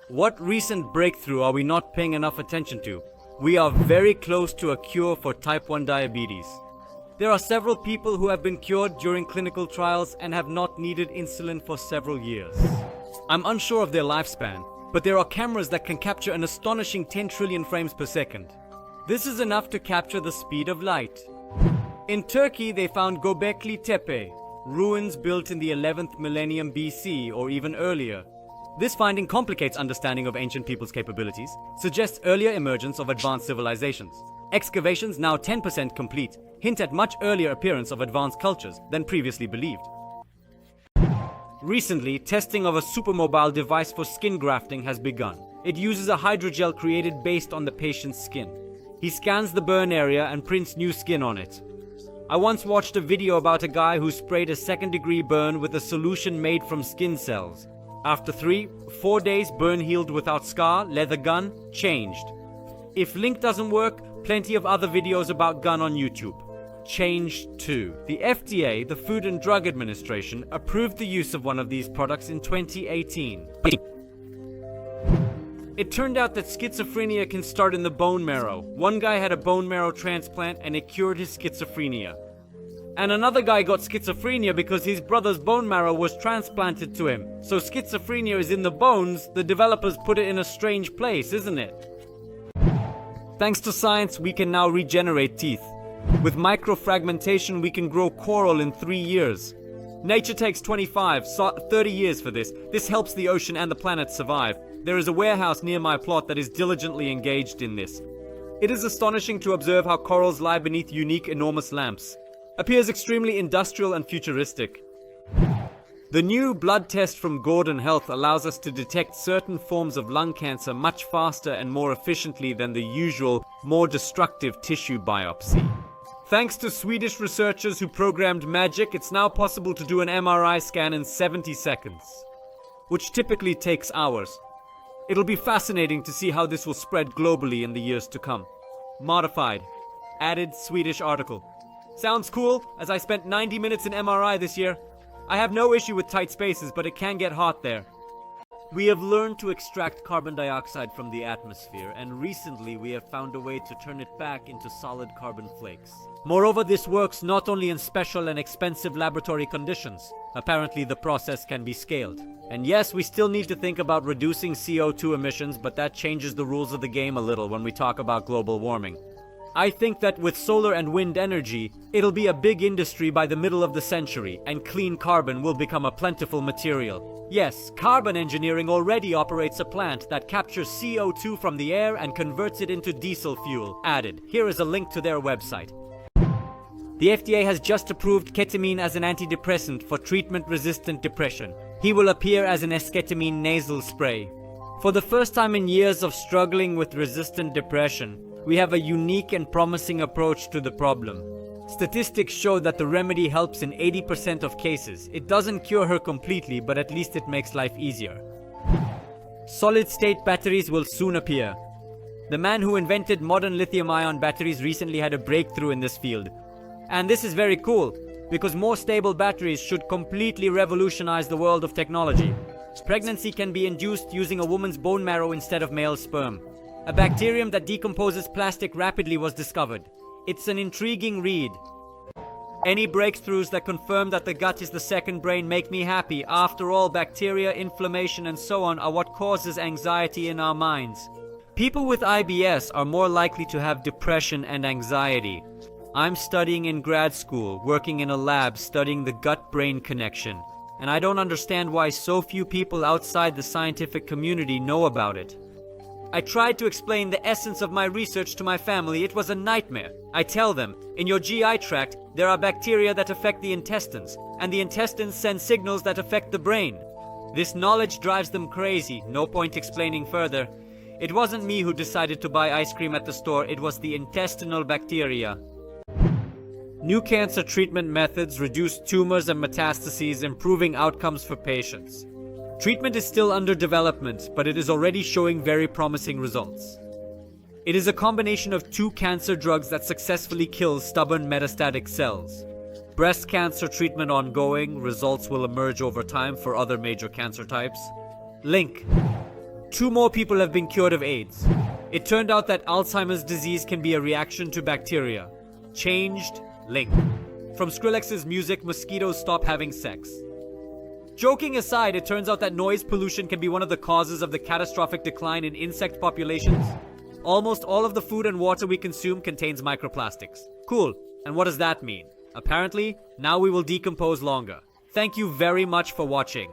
What recent breakthrough are we not paying enough attention to? We are very close to a cure for type 1 diabetes. There are several people who have been cured during clinical trials and have not needed insulin for several years. I'm unsure of their lifespan, but there are cameras that can capture an astonishing 10 trillion frames per second. This is enough to capture the speed of light. In Turkey, they found Göbekli Tepe, ruins built in the 11th millennium BC or even earlier. This finding complicates understanding of ancient people's capabilities, suggests earlier emergence of advanced civilizations. Excavations, now 10% complete, hint at much earlier appearance of advanced cultures than previously believed. Recently, testing of a supermobile device for skin grafting has begun. It uses a hydrogel created based on the patient's skin. He scans the burn area and prints new skin on it. I once watched a video about a guy who sprayed a second-degree burn with a solution made from skin cells. After 3-4 days, burn healed without scar, leather gun, changed. If link doesn't work, plenty of other videos about gun on YouTube. Changed too. The FDA, the Food and Drug Administration, approved the use of one of these products in 2018. It turned out that schizophrenia can start in the bone marrow. One guy had a bone marrow transplant and it cured his schizophrenia. And another guy got schizophrenia because his brother's bone marrow was transplanted to him. So schizophrenia is in the bones, the developers put it in a strange place, isn't it? Thanks to science, we can now regenerate teeth. With microfragmentation, we can grow coral in 3 years. Nature takes 30 years for this. This helps the ocean and the planet survive. There is a warehouse near my plot that is diligently engaged in this. It is astonishing to observe how corals lie beneath unique, enormous lamps. Appears extremely industrial and futuristic. The new blood test from Gordon Health allows us to detect certain forms of lung cancer much faster and more efficiently than the usual, more destructive tissue biopsy. Thanks to Swedish researchers who programmed magic, it's now possible to do an MRI scan in 70 seconds, which typically takes hours. It'll be fascinating to see how this will spread globally in the years to come. Modified. Added Swedish article. Sounds cool, as I spent 90 minutes in MRI this year. I have no issue with tight spaces, but it can get hot there. We have learned to extract carbon dioxide from the atmosphere, and recently we have found a way to turn it back into solid carbon flakes. Moreover, this works not only in special and expensive laboratory conditions. Apparently the process can be scaled. And yes, we still need to think about reducing CO2 emissions, but that changes the rules of the game a little when we talk about global warming. I think that with solar and wind energy, it'll be a big industry by the middle of the century, and clean carbon will become a plentiful material. Yes, carbon engineering already operates a plant that captures CO2 from the air and converts it into diesel fuel. Added. Here is a link to their website. The FDA has just approved ketamine as an antidepressant for treatment-resistant depression. He will appear as an esketamine nasal spray. For the first time in years of struggling with resistant depression, we have a unique and promising approach to the problem. Statistics show that the remedy helps in 80% of cases. It doesn't cure her completely, but at least it makes life easier. Solid-state batteries will soon appear. The man who invented modern lithium-ion batteries recently had a breakthrough in this field. And this is very cool, because more stable batteries should completely revolutionize the world of technology. Pregnancy can be induced using a woman's bone marrow instead of male sperm. A bacterium that decomposes plastic rapidly was discovered. It's an intriguing read. Any breakthroughs that confirm that the gut is the second brain make me happy. After all, bacteria, inflammation, and so on are what causes anxiety in our minds. People with IBS are more likely to have depression and anxiety. I'm studying in grad school, working in a lab studying the gut-brain connection. And I don't understand why so few people outside the scientific community know about it. I tried to explain the essence of my research to my family. It was a nightmare. I tell them, in your GI tract, there are bacteria that affect the intestines, and the intestines send signals that affect the brain. This knowledge drives them crazy. No point explaining further. It wasn't me who decided to buy ice cream at the store. It was the intestinal bacteria. New cancer treatment methods reduce tumors and metastases, improving outcomes for patients. Treatment is still under development, but it is already showing very promising results. It is a combination of 2 cancer drugs that successfully kill stubborn metastatic cells. Breast cancer treatment ongoing. Results will emerge over time for other major cancer types. Link. 2 more people have been cured of AIDS. It turned out that Alzheimer's disease can be a reaction to bacteria. Changed link. From Skrillex's music, mosquitoes stop having sex. Joking aside, it turns out that noise pollution can be one of the causes of the catastrophic decline in insect populations. Almost all of the food and water we consume contains microplastics. Cool. And what does that mean? Apparently, now we will decompose longer. Thank you very much for watching.